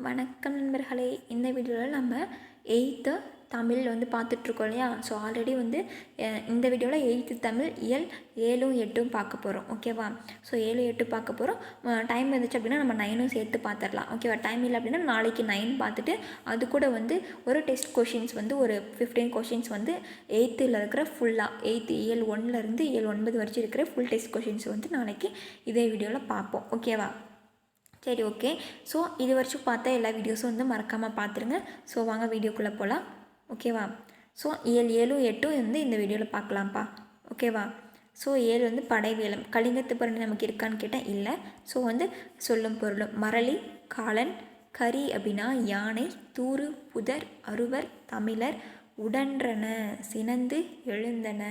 வணக்கம் நண்பர்களே. இந்த வீடியோவில் நம்ம 8th தமிழ் பார்த்துட்ருக்கோம் இல்லையா. ஸோ ஆல்ரெடி இந்த வீடியோவில் 8th தமிழ் இயல் 7, 8 பார்க்க போகிறோம். ஓகேவா. ஸோ 7, 8 பார்க்க போகிறோம். டைம் இருந்துச்சு அப்படின்னா நம்ம 9 சேர்த்து பார்த்துடலாம். ஓகேவா. டைம் இல்லை அப்படின்னா நாளைக்கு 9 பார்த்துட்டு அது கூட ஒரு டெஸ்ட் கொஷின்ஸ் ஒரு 15 கொஷின்ஸ் 8th இருக்கிற ஃபுல்லாக 8th இயல் 1லேருந்து இயல் 9 வரைக்கும் இருக்கிற ஃபுல் டெஸ்ட் கொஷின்ஸ் நாளைக்கு இதே வீடியோவில் பார்ப்போம். ஓகேவா. சரி, ஓகே. ஸோ இது வரைக்கும் பார்த்த எல்லா வீடியோஸும் மறக்காமல் பார்த்துருங்க. ஸோ வாங்க வீடியோக்குள்ளே போகலாம். ஓகேவா. ஸோ இயல் 7, 8 இந்த வீடியோவில் பார்க்கலாம்ப்பா. ஓகேவா. ஸோ 7 படைவேலம். கலிங்கத்து பரணி நமக்கு இருக்கான்னு கேட்டால் இல்லை. ஸோ சொல்லும் பொருளும் மரளி, காலன், கரி அப்படின்னா யானை, தூறு, புதர், அருவர், தமிழர், உடன்றன, சினந்து எழுந்தன,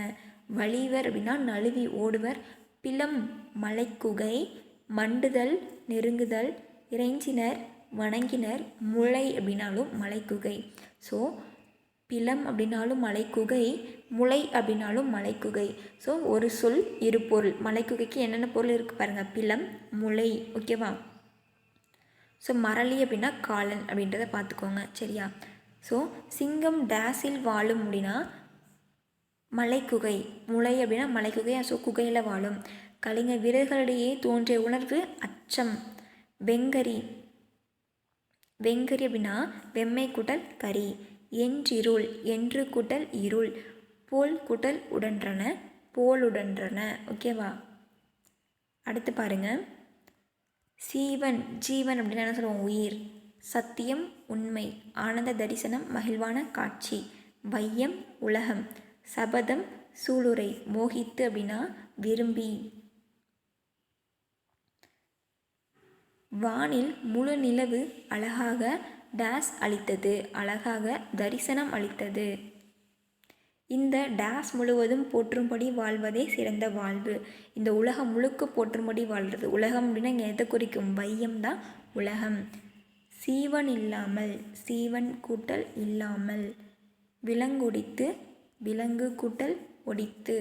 வலிவர் அப்படின்னா நழுவி ஓடுவர், பிலம் மலைக்குகை, மண்டுதல் நெருங்குதல், இறைஞ்சினர் வணங்கினர், முளை அப்படின்னாலும் மலைக்குகை. ஸோ பிலம் அப்படின்னாலும் மலைக்குகை, முளை அப்படின்னாலும் மலைக்குகை. ஸோ ஒரு சொல் இரு பொருள். மலைக்குகைக்கு என்னென்ன பொருள் இருக்குது பாருங்கள். பிலம், முளை. ஓகேவா. ஸோ மரளி அப்படின்னா காலன் அப்படின்றத பார்த்துக்கோங்க. சரியா. ஸோ சிங்கம் டேஸில் வாழும் அப்படின்னா மலைக்குகை. முளை அப்படின்னா மலைக்குகை. ஸோ குகையில் வாழும். கலிங்க வீரர்களிடையே தோன்றிய உணர்வு அச்சம். வெங்கரி. வெங்கரி அப்படின்னா வெம்மை கூட்டல் கரி. என்றிருள். என்று கூட்டல் இருள். போல் கூட்டல் உடன்றன, போலுடன்றன. ஓகேவா. அடுத்து பாருங்க. சீவன். ஜீவன் அப்படின்னா என்ன சொல்லுவோம்? உயிர். சத்தியம் உண்மை. ஆனந்த தரிசனம் மகிழ்வான காட்சி. வையம் உலகம். சபதம் சூளுரை. மோகித்து அப்படின்னா விரும்பி. வானில் முழு நிலவு அழகாக டேஸ் அளித்தது. அழகாக தரிசனம் அளித்தது. இந்த டேஸ் முழுவதும் போற்றும்படி வாழ்வதே சிறந்த வாழ்வு. இந்த உலகம் முழுக்க போற்றும்படி வாழ்கிறது. உலகம் அப்படின்னா இங்கே எதை குறிக்கும்? வையம் தான் உலகம். சீவன் இல்லாமல். சீவன் கூட்டல் இல்லாமல். விலங்கொடித்து. விலங்கு கூட்டல் ஒடித்து.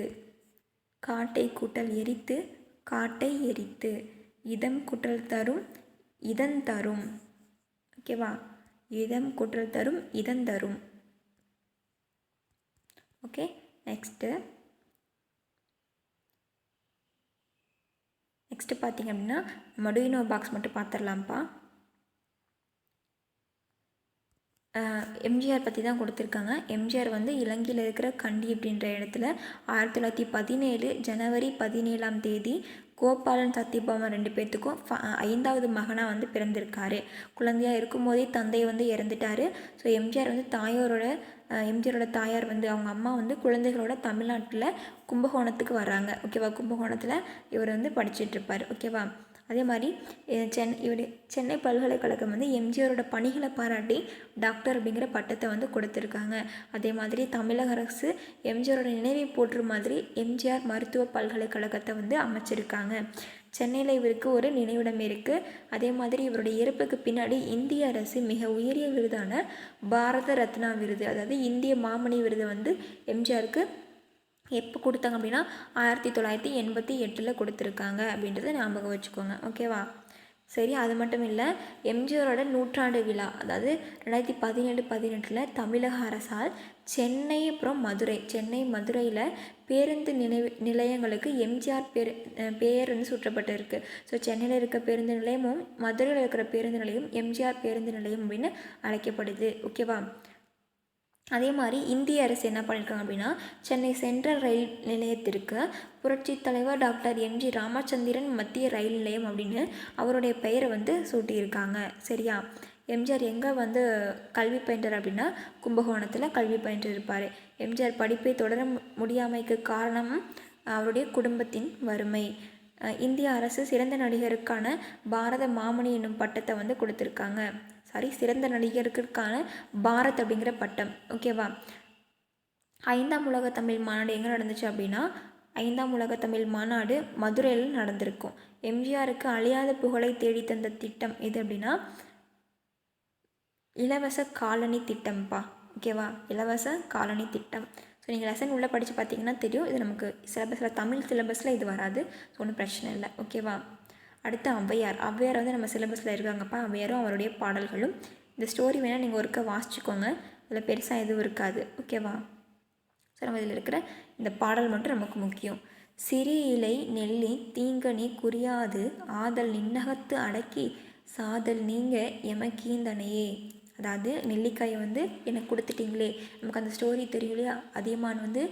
காட்டை கூட்டல் எரித்து. காட்டை எரித்து. இதம் கூட்டல் தரும். இதன் தரும். ஓகேவா. இதம் கூட்டல் தரும். இதன் தரும். ஓகே. நெக்ஸ்ட்டு பார்த்தீங்க அப்படின்னா மடுயினோ பாக்ஸ் மட்டும் பார்த்துடலாம்ப்பா. எம்ஜிஆர் பற்றி தான் கொடுத்துருக்காங்க. எம்ஜிஆர் இலங்கையில் இருக்கிற கண்டி அப்படின்ற இடத்துல 1917 ஜனவரி 17 கோபாலன் சத்யபாமா 2 பேர்த்துக்கும் 5வது மகனாக பிறந்திருக்காரு. குழந்தையாக இருக்கும்போதே தந்தை இறந்துட்டார். ஸோ எம்ஜிஆரோட தாயார் அவங்க அம்மா குழந்தைகளோட தமிழ்நாட்டில் கும்பகோணத்துக்கு வர்றாங்க. ஓகேவா. கும்பகோணத்தில் இவர் படிச்சுட்ருப்பார். ஓகேவா. அதே மாதிரி சென்னை பல்கலைக்கழகம் எம்ஜிஆரோட பணிகளை பாராட்டி டாக்டர் அப்படிங்கிற பட்டத்தை கொடுத்துருக்காங்க. அதே மாதிரி தமிழக அரசு எம்ஜிஆரோட நினைவை போற்றும் மாதிரி எம்ஜிஆர் மருத்துவ பல்கலைக்கழகத்தை அமைச்சிருக்காங்க. சென்னையில் இவருக்கு ஒரு நினைவிடம் இருக்குது. அதே மாதிரி இவருடைய இறப்புக்கு பின்னாடி இந்திய அரசு மிக உயரிய விருதான பாரத ரத்னா விருது, அதாவது இந்திய மாமணி விருது எம்ஜிஆருக்கு எப்போ கொடுத்தாங்க அப்படின்னா 1988 கொடுத்துருக்காங்க அப்படின்றத ஞாபகம் வச்சுக்கோங்க. ஓகேவா. சரி, அது மட்டும் இல்லை. எம்ஜிஆரோட நூற்றாண்டு விழா, அதாவது 2017-18 தமிழக அரசால் சென்னை அப்புறம் மதுரையில் பேருந்து நிலையங்களுக்கு எம்ஜிஆர் பெயர் சூட்டப்பட்டு இருக்குது. ஸோ சென்னையில் இருக்க பேருந்து நிலையமும் மதுரையில் இருக்கிற பேருந்து நிலையம் எம்ஜிஆர் பேருந்து நிலையம் அப்படின்னு அழைக்கப்படுது. ஓகேவா. அதே மாதிரி இந்திய அரசு என்ன பண்ணியிருக்காங்க அப்படின்னா சென்னை சென்ட்ரல் ரயில் நிலையத்திற்கு புரட்சி தலைவர் டாக்டர் எம்ஜி ராமச்சந்திரன் மத்திய ரயில் நிலையம் அப்படின்னு அவருடைய பெயரை சூட்டியிருக்காங்க. சரியா. எம்ஜிஆர் எங்கே கல்வி பயின்றார் அப்படின்னா கும்பகோணத்தில் கல்வி பயின்று இருப்பார். எம்ஜிஆர் படிப்பை தொடர முடியாமைக்கு காரணம் அவருடைய குடும்பத்தின் வறுமை. இந்திய அரசு சிறந்த நடிகருக்கான பாரத மாமணி என்னும் பட்டத்தை கொடுத்துருக்காங்க. சிறந்த நடிகருக்கான பாரத் அப்படிங்கிற பட்டம். ஓகேவா. 5ஆம் உலக தமிழ் மாநாடு எங்கே நடந்துச்சு அப்படின்னா 5ஆம் உலக தமிழ் மாநாடு மதுரையில் நடந்திருக்கும். எம்ஜிஆருக்கு அழியாத புகழை தேடித்தந்த திட்டம் எது அப்படின்னா இலவச காலனி திட்டம்ப்பா. ஓகேவா. இலவச காலனி திட்டம். ஸோ நீங்கள் லெசன் உள்ளே படித்து பார்த்தீங்கன்னா தெரியும். இது நமக்கு சிலபஸில் தமிழ் சிலபஸில் இது வராது. ஸோ ஒன்றும் பிரச்சனை இல்லை. ஓகேவா. அடுத்து ஔவையார் வந்து நம்ம சிலபஸில் இருக்காங்கப்பா. ஔவையாரும் அவருடைய பாடல்களும். இந்த ஸ்டோரி வேணால் நீங்கள் ஒருக்க வாசிச்சுக்கோங்க, இதில் பெருசாக எதுவும் இருக்காது, ஓகேவா? ஸோ நம்ம இதில் இருக்கிற இந்த பாடல் மட்டும் நமக்கு முக்கியம். சிறு இலை நெல்லி தீங்கனி குறியாது ஆதல் நின்னகத்து அடக்கி சாதல் நீங்க எமக்கீந்தனையே. அதாவது நெல்லிக்காயை வந்து எனக்கு கொடுத்துட்டிங்களே, நமக்கு அந்த ஸ்டோரி தெரியும் இல்லையா? அதியமான் வந்து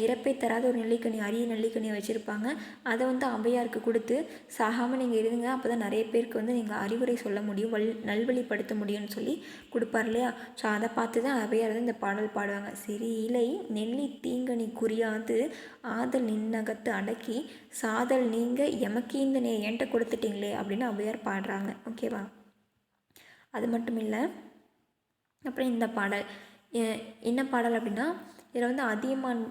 இறப்பை தராத ஒரு நெல்லிக்கனி, அரிய நெல்லிக்கனியை வச்சுருப்பாங்க. அதை வந்து ஔவையாருக்கு கொடுத்து சாகாமல் நீங்கள் இருங்க, அப்போ தான் நிறைய பேருக்கு வந்து நீங்கள் அறிவுரை சொல்ல முடியும், நல்வழிப்படுத்த முடியும்னு சொல்லி கொடுப்பார் இல்லையா? ஸோ அதை பார்த்து தான் ஔவையார் வந்து இந்த பாடல் பாடுவாங்க. சிறு இலை நெல்லி தீங்கனி குறியாது ஆதல் நின்னகத்து அடக்கி சாதல் நீங்கள் எமக்கீந்தனே என்கிட்ட கொடுத்துட்டிங்களே அப்படின்னு ஔவையார் பாடுறாங்க, ஓகேவா? அது மட்டும் இல்லை, அப்புறம் இந்த பாடல் என்ன பாடல் அப்படின்னா, இதில் வந்து அதியமான்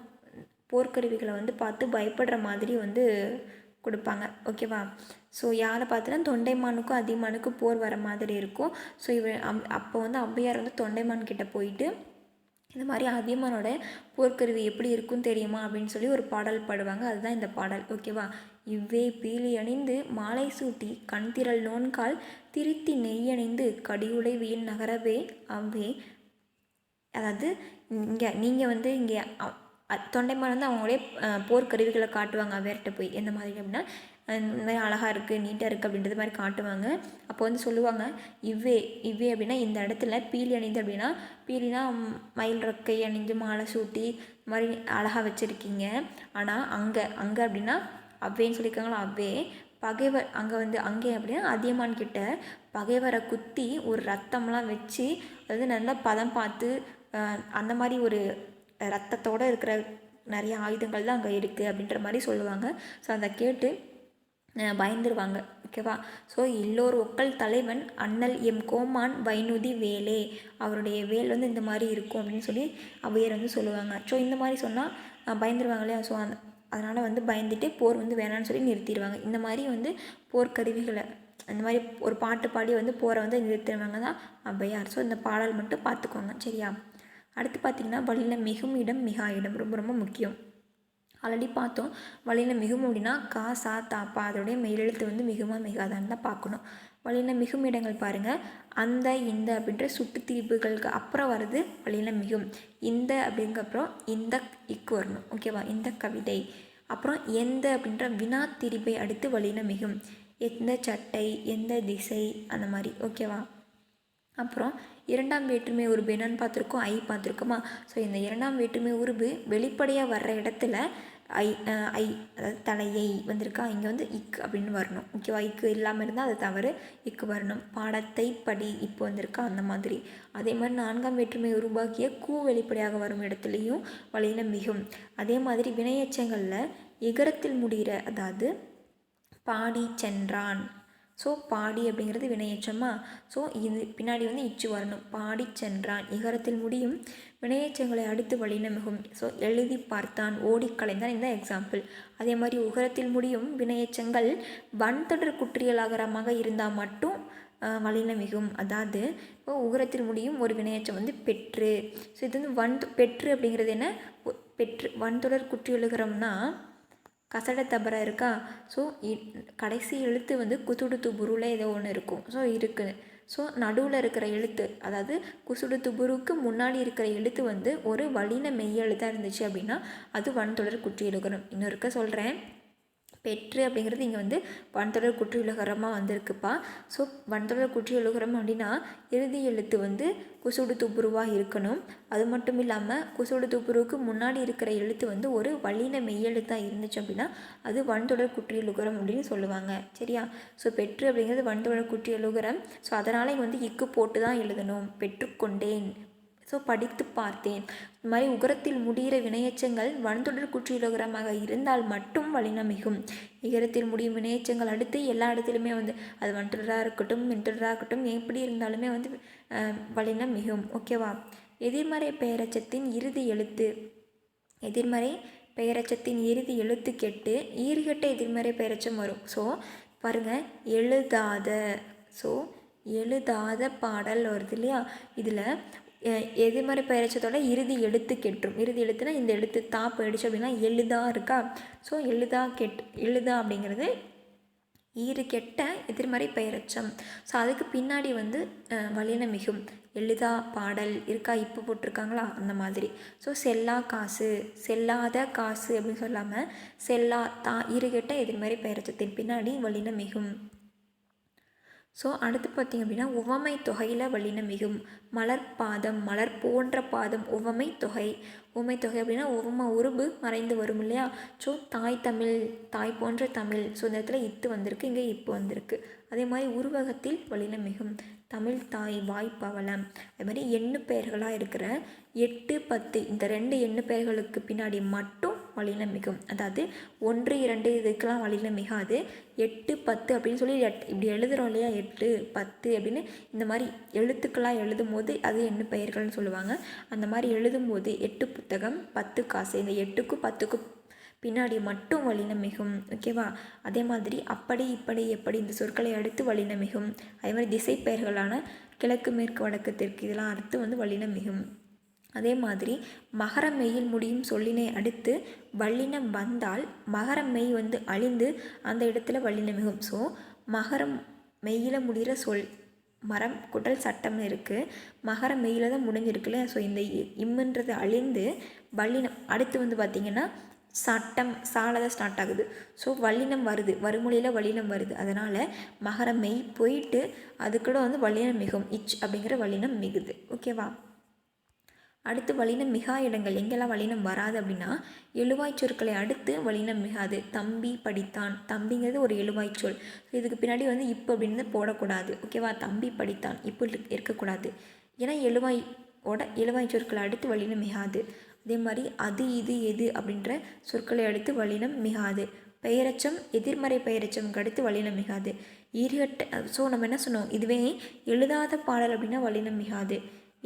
போர்க்கருவிகளை வந்து பார்த்து பயப்படுற மாதிரி வந்து கொடுப்பாங்க, ஓகேவா? ஸோ யாரை பார்த்துனா தொண்டைமானுக்கும் அதியமானுக்கும் போர் வர மாதிரி இருக்கும். ஸோ அப்போ வந்து ஔவையார் வந்து தொண்டைமான் கிட்டே போயிட்டு இந்த மாதிரி அதியமானோட போர்க்கருவி எப்படி இருக்குன்னு தெரியுமா அப்படின்னு சொல்லி ஒரு பாடல் பாடுவாங்க. அதுதான் இந்த பாடல், ஓகேவா? இவ்வே பீலி அணிந்து மாலை சூட்டி கண்திரள் நோன்கால் திருத்தி நெய்யணிந்து கடியுளை வீண் நகரவே அவ்வே. அதாவது நீங்கள் வந்து இங்கே தொண்டைமான் வந்து அவங்களே போர்க்கருவிகளை காட்டுவாங்க ஔவையார்கிட்ட போய். எந்த மாதிரி அப்படின்னா, இந்த மாதிரி அழகாக இருக்குது, நீட்டாக இருக்குது அப்படின்றது மாதிரி காட்டுவாங்க. அப்போ வந்து சொல்லுவாங்க, இவ்வே அப்படின்னா இந்த இடத்துல பீலி அணிந்து அப்படின்னா, பீலினா மயில் ரெக்கை அணிந்து மாலை சூட்டி இந்த மாதிரி அழகாக வச்சுருக்கீங்க. ஆனால் அங்கே அப்படின்னா அவ்வேன்னு சொல்லியிருக்காங்களா, அவ்வே பகைவர் அங்கே அப்படின்னா அதியமான் கிட்ட பகைவரை குத்தி ஒரு ரத்தம்லாம் வச்சு, அதாவது நல்லா பதம் பார்த்து அந்த மாதிரி ஒரு ரத்தத்தோடு இருக்கிற நிறைய ஆயுதங்கள் தான் அங்கே இருக்குது அப்படின்ற மாதிரி சொல்லுவாங்க. ஸோ அதை கேட்டு பயந்துருவாங்க, ஓகேவா? ஸோ எல்லோர் ஒக்கல் தலைவன் அண்ணல் எம் கோமான் வைநுதி வேலே, அவருடைய வேல் வந்து இந்த மாதிரி இருக்கும் அப்படின்னு சொல்லி ஔவையார் வந்து சொல்லுவாங்க. ஸோ இந்த மாதிரி சொன்னால் பயந்துருவாங்க இல்லையா? ஸோ அதனால் வந்து பயந்துட்டு போர் வந்து வேணான்னு சொல்லி நிறுத்திடுவாங்க. இந்த மாதிரி வந்து போர்க்கருவிகளை அந்த மாதிரி ஒரு பாட்டு பாடி வந்து போரை வந்து நிறுத்துறவங்க தான் ஔவையார். ஸோ இந்த பாடல் மட்டும் பார்த்துக்கோங்க, சரியா? அடுத்து பார்த்திங்கன்னா, வழியில் மிகும் இடம் மிகா இடம் ரொம்ப ரொம்ப முக்கியம். ஆல்ரெடி பார்த்தோம். வழியில் மிகும் அப்படின்னா கா சா தாப்பா, அதோடைய மெயிலெழுத்து வந்து மிகுமா மிகாதான்னு தான் பார்க்கணும். வழியில் மிகும் இடங்கள் பாருங்கள். அந்த இந்த அப்படின்ற சுட்டுத்தீர்ப்புகளுக்கு அப்புறம் வருது வழியில் மிகும். இந்த அப்படிங்கப்புறம் இந்த இக்கு வரணும், ஓகேவா? இந்த கவிதை. அப்புறம் எந்த அப்படின்ற வினா திரிபை அடுத்து வழியில் மிகும். எந்த சட்டை, எந்த திசை, அந்த மாதிரி, ஓகேவா? அப்புறம் இரண்டாம் வேற்றுமை உருபு என்னன்னு பார்த்துருக்கோம், ஐ பார்த்துருக்கோமா? ஸோ இந்த இரண்டாம் வேற்றுமை உருபு வெளிப்படையாக வர்ற இடத்துல ஐ அதாவது தலையை வந்திருக்கா, இங்கே வந்து இக்கு அப்படின்னு வரணும், ஓகேவா? இக்கு இல்லாமல் இருந்தால் அது தவறு, இக்கு வரணும். பாடத்தை படி இப்போ வந்திருக்கா, அந்த மாதிரி. அதே மாதிரி நான்காம் வேற்றுமை உருவாக்கிய கூ வெளிப்படையாக வரும் இடத்துலையும் வழியில் மிகும். அதே மாதிரி வினையச்சங்களில் இகரத்தில் முடிகிற, அதாவது பாடி சென்றான். ஸோ பாடி அப்படிங்கிறது வினையச்சமா. ஸோ இது பின்னாடி வந்து இச்சு வரணும். பாடி சென்றான் இகரத்தில் முடியும். வினையச்சங்களை அடுத்து வழியில் மிகும். ஸோ எழுதி பார்த்தான், ஓடி கலைந்தான், இந்த எக்ஸாம்பிள். அதே மாதிரி உகரத்தில் முடியும் வினையச்சங்கள் வன்தொடர் குற்றியலாகரமாக இருந்தால் மட்டும் வழியில் மிகும். அதாவது இப்போ உகரத்தில் முடியும் ஒரு வினையச்சம் வந்து பெற்று. ஸோ இது வந்து பெற்று அப்படிங்கிறது என்ன? பெற்று வன்தொடர் குற்றியலுகரம்னா கசட தபரா இருக்கா. ஸோ கடைசி எழுத்து வந்து குசுடு துபுருல ஏதோ ஒன்று இருக்கும். ஸோ இருக்குது. ஸோ நடுவில் இருக்கிற எழுத்து, அதாவது குசுடு துபுருக்கு முன்னாடி இருக்கிற எழுத்து வந்து ஒரு வழின மெய்யெழுத்தாக இருந்துச்சு அப்படின்னா அது வன்தொடர் குற்றியலுகரம். இன்னொருக்க சொல்கிறேன், பெற்று அப்படிங்கிறது இங்கே வந்து வன்தொடர் குற்றியலுகரமாக வந்திருக்குப்பா. ஸோ வன்தொடர் குற்றியலுகரம் அப்படின்னா இறுதி எழுத்து வந்து குசுடு துப்புருவாக இருக்கணும். அது மட்டும் இல்லாமல் குசுடு துப்புருவுக்கு முன்னாடி இருக்கிற எழுத்து வந்து ஒரு வல்லின மெய்யெழுத்தாக இருந்துச்சு அப்படின்னா அது வன்தொடர் குற்றியலுகரம் அப்படின்னு சொல்லுவாங்க, சரியா? ஸோ பெற்று அப்படிங்கிறது வன்தொடர் குற்றியலுகரம். ஸோ அதனால் இங்கே வந்து இக்கு போட்டு தான் எழுதணும். பெற்றுக்கொண்டேன், ஸோ படித்து பார்த்தேன். இந்த மாதிரி உகரத்தில் முடிகிற வினையச்சங்கள் வன்தொடர் குற்றியலுகரமாக இருந்தால் மட்டும் வல்லினம் மிகும். இகரத்தில் முடியும் வினையச்சங்கள் அடுத்து எல்லா இடத்துலையுமே வந்து அது வன்தொடராக இருக்கட்டும் மென்தொடராக இருக்கட்டும் எப்படி இருந்தாலுமே வந்து வல்லினம் மிகும், ஓகேவா? எதிர்மறை பெயரச்சத்தின் இறுதி எழுத்து, எதிர்மறை பெயரச்சத்தின் இறுதி எழுத்து கெட்டு ஈறுகெட்ட எதிர்மறை பெயரச்சம் வரும். ஸோ பாருங்கள், எழுதாத. ஸோ எழுதாத பாடல் வருது இல்லையா? இதில் எதிர்மறை பெயரச்சத்தோட இறுதி எழுத்து கெட்டுரும். இறுதி எழுத்துனா இந்த எழுத்து தா போயிடுச்சு அப்படின்னா எழுதா இருக்கா. ஸோ எழுதா அப்படிங்கிறது ஈறு கெட்ட எதிர்மறை பெயரெச்சம். ஸோ அதுக்கு பின்னாடி வந்து வல்லினம் மிகும். எழுதா பாடல் இருக்கா, இப்போ போட்டிருக்காங்களா அந்த மாதிரி. ஸோ செல்லா காசு, செல்லாத காசு அப்படின்னு சொல்லாமல் செல்லா ஈறு கெட்ட எதிர்மறை பெயரெச்சத்தின் பின்னாடி வல்லினம் மிகும். ஸோ அடுத்து பார்த்திங்க அப்படின்னா உவமை தொகையில் வல்லினம் மிகும். மலர் பாதம், மலர் போன்ற பாதம் உவமை தொகை. உவமை தொகை அப்படின்னா உவமை உருபு மறைந்து வரும் இல்லையா. ஸோ தாய் தமிழ், தாய் போன்ற தமிழ். ஸோ இந்த இடத்துல இத்து வந்திருக்கு, இங்கே இப்போ வந்திருக்கு. அதே மாதிரி உருவகத்தில் வல்லினம் மிகும். தமிழ் தாய், வாய்ப்பவளம். அது மாதிரி எண்ணு பெயர்களாக இருக்கிற 8, 10 இந்த 2 எண்ணு பெயர்களுக்கு பின்னாடி மட்டும் வல்லினம் மிகும். அதாவது 1, 2 இதுக்கெல்லாம் வல்லினம் மிகாது. 8, 10 அப்படின்னு சொல்லி இப்படி எழுதுகிறோம் இல்லையா, 8, 10 அப்படின்னு இந்த மாதிரி எழுத்துக்களாக எழுதும் போது அது எண்ணு பெயர்கள்னு சொல்லுவாங்க. அந்த மாதிரி எழுதும்போது 8 புத்தகம் 10 காசு, இந்த 8க்கும் 10க்கும் பின்னாடி மட்டும் வல்லினம் மிகும். ஓகேவா. அதே மாதிரி அப்படி இப்படி எப்படி இந்த சொற்களை அடுத்து வல்லினம் மிகும். அதே மாதிரி திசை பெயர்களான கிழக்கு மேற்கு வடக்கு தெற்கு இதெல்லாம் அடுத்து வந்து வல்லினம் மிகும். அதே மாதிரி மகர மெய்யில் முடியும் சொல்லினை அடுத்து வல்லினம் வந்தால் மகர மெய் வந்து அழிந்து அந்த இடத்துல வல்லினம் மிகும். ஸோ மகரம் மெய்யில் முடிகிற சொல், மரம் குடல் சட்டம்னு இருக்குது, மகர மெய்யில் தான் முடிஞ்சிருக்குல்ல. ஸோ இந்த இம்முன்றது அழிந்து வல்லினம் அடுத்து வந்து பார்த்திங்கன்னா சட்டம் சால தான் ஸ்டார்ட் ஆகுது. ஸோ வல்லினம் வருது, வறுமொழியில் வல்லினம் வருது. அதனால் மகர மெய் போயிட்டு அதுக்கூட வந்து வல்லினம் மிகும். இச் அப்படிங்கிற வல்லினம் மிகுது. ஓகேவா. அடுத்து வல்லினம் மிகா இடங்கள் எங்கெல்லாம் வல்லினம் வராது அப்படின்னா எழுவாய் சொற்களை அடுத்து வல்லினம் மிகாது. தம்பி படித்தான், தம்பிங்கிறது ஒரு எழுவாய் சொல். இதுக்கு பின்னாடி வந்து இப்போ அப்படின்னு போடக்கூடாது. ஓகேவா. தம்பி படித்தான் இப்போ இருக்கக்கூடாது. ஏன்னா எழுவாய் சொற்களை அடுத்து வல்லினம் மிகாது. அதே மாதிரி அது இது எது அப்படின்ற சொற்களை அடுத்து வல்லினம் மிகாது. பெயரச்சம் எதிர்மறை பெயரச்சம்க்கு அடுத்து வல்லினம் மிகாது. ஈர்கட்ட. ஸோ நம்ம என்ன சொன்னோம், இதுவே எழுதாத பாடல் அப்படின்னா வல்லினம் மிகாது.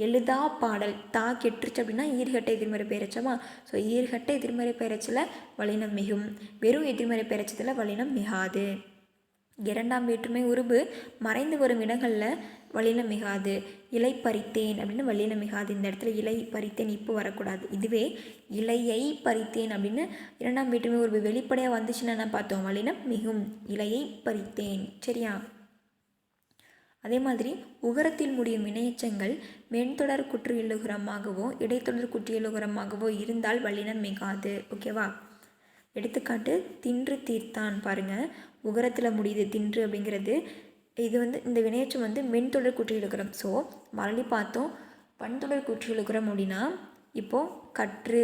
எழுதா பாடல் தா கெட்டுருச்சு அப்படின்னா ஈர்கட்ட எதிர்மறை பெயரச்சமா. ஸோ ஈர்கட்ட எதிர்மறை பெயரச்சில் வல்லினம் மிகும். வெறும் எதிர்மறை பெயரச்சத்தில் வல்லினம் மிகாது. இரண்டாம் வேற்றுமை உருபு மறைந்து வரும் இடங்களில் வல்லினம் மிகாது. இலை பறித்தேன் அப்படின்னு வல்லினம் மிகாது. இந்த இடத்துல இலை பறித்தேன் இப்போ வரக்கூடாது. இதுவே இலையை பறித்தேன் அப்படின்னு இரண்டாம் வேற்றுமை உருபு வெளிப்படையாக வந்துச்சுன்னா என்ன பார்த்தோம், வல்லினம் மிகும். இலையை பறித்தேன். சரியா. அதே மாதிரி உகரத்தில் முடியும் வினையெச்சங்கள் மென்தொடர் குற்று எழுகுரமாகவோ இடைத்தொடர் குற்று எழுகுரமாகவோ இருந்தால் வல்லினம் மிகாது. ஓகேவா. எடுத்துக்காட்டு தின்று தீர்த்தான். பாருங்கள், உகரத்தில் முடியுது தின்று அப்படிங்கிறது. இது வந்து இந்த வினையெச்சம் வந்து மென்தொடர் குற்று எழுகுரம். ஸோ மறுபடி பார்த்தோம், பன்தொடர் குற்று எழுகுரம் அப்படின்னா இப்போது கற்று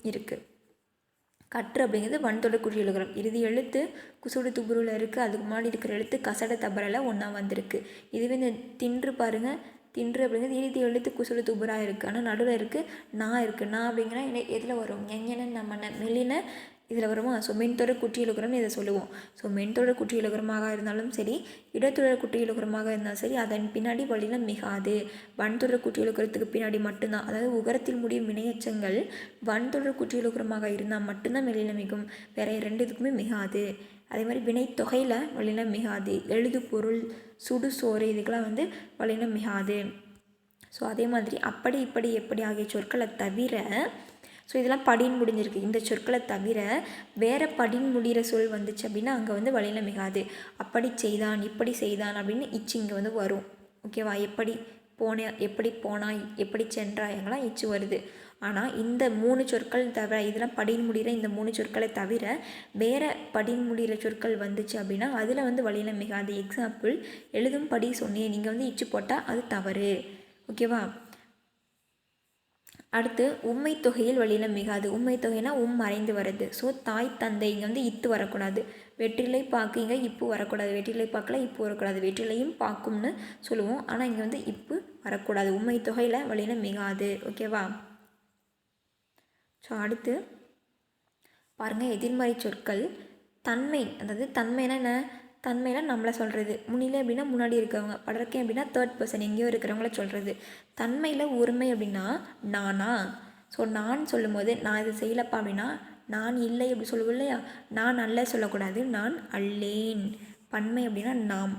இருக்குது. கற்று அப்படிங்கிறது வன்தொடர் குற்று எழுகுரம். இறுதி எழுத்து குசுடு துபுருவில் இருக்குது. அதுக்கு முன்னாடி இருக்கிற எழுத்து கசட தபரில் ஒன்றா வந்திருக்கு. இதுவே இந்த தின்று பாருங்கள், தின்று அப்படிங்கிறது இறுதி எழுத்து குசுடு துபுராக இருக்குது. ஆனால் நடுவில் இருக்குது நான் இருக்குது. நான் அப்படிங்கிற எதில் வரும், எங்கன நம்ம மெல்லின இதில் வருமா. ஸோ மென்தொடர் குற்றி எழுகுரம்னு இதை சொல்லுவோம். ஸோ மென்தொடர் குற்றி எழுகுரமாக இருந்தாலும் சரி, இடத்தொடர் குற்றி எழுகுரமாக இருந்தாலும் சரி, அதன் பின்னாடி வல்லினம் மிகாது. வன்தொடர் குற்றி எழுகுரத்துக்கு பின்னாடி மட்டும்தான், அதாவது உகரத்தில் முடியும் வினையெச்சங்கள் வன்தொடர் குற்றி எழுகுரமாக இருந்தால் மட்டும்தான் வல்லினம் மிகும். வேற 2 இதுக்குமே மிகாது. அதே மாதிரி வினை தொகையில் வல்லினம் மிகாது. எழுது பொருள், சுடு சோறு இதுக்கெல்லாம் வந்து வல்லினம் மிகாது. ஸோ அதே மாதிரி அப்படி இப்படி எப்படி ஆகிய சொற்களை தவிர, ஸோ இதெல்லாம் படின்னு முடிஞ்சிருக்கு. இந்த சொற்களை தவிர வேறு படின்னு முடிகிற சொல் வந்துச்சு அப்படின்னா அங்கே வந்து வல்லினம் மிகாது. அப்படி செய்தான், இப்படி செய்தான் அப்படின்னு இச்சு இங்கே வந்து வரும். ஓகேவா. எப்படி எப்படி போனாய், எப்படி சென்றாய் எங்கெல்லாம் இச்சு வருது. ஆனால் இந்த 3 சொற்கள் தவிர, இதெல்லாம் படின்னு முடிகிற இந்த 3 சொற்களை தவிர வேறு படின்னு முடிகிற சொற்கள் வந்துச்சு அப்படின்னா அதில் வந்து வல்லினம் மிகாது. எக்ஸாம்பிள், எழுதும் படி சொன்னேன், நீங்கள் வந்து இச்சு போட்டால் அது தவறு. ஓகேவா. அடுத்து உண்மை தொகையில் வல்லினம் மிகாது. உண்மை தொகைனா மறைந்து வருது. ஸோ தாய் தந்தை இங்கே வந்து இத்து வரக்கூடாது. வெற்றிலை பாக்கு இங்கே இப்பு வரக்கூடாது. வெற்றிலை பாக்கில் இப்பு வரக்கூடாது. வெற்றிலையும் பாக்கும்னு சொல்லுவோம், ஆனால் இங்கே வந்து இப்பு வரக்கூடாது. உண்மை தொகையில் வல்லினம் மிகாது. ஓகேவா. ஸோ அடுத்து பாருங்கள், எதிர்மறை சொற்கள் தன்மை. அதாவது தன்மைனா என்ன, தன்மையில் நம்மளை சொல்கிறது. முன்னிலை அப்படின்னா முன்னாடி இருக்கிறவங்க, படர்க்கேன் அப்படின்னா தேர்ட் பர்சன் எங்கேயோ இருக்கிறவங்கள சொல்கிறது. தன்மையில் ஒருமை அப்படின்னா நானா. ஸோ நான் சொல்லும் போது நான் இது செய்யலப்பா அப்படின்னா நான் இல்லை அப்படி சொல்லுவோம் இல்லையா. நான் அல்ல சொல்லக்கூடாது, நான் அல்லேன். பன்மை அப்படின்னா நாம்,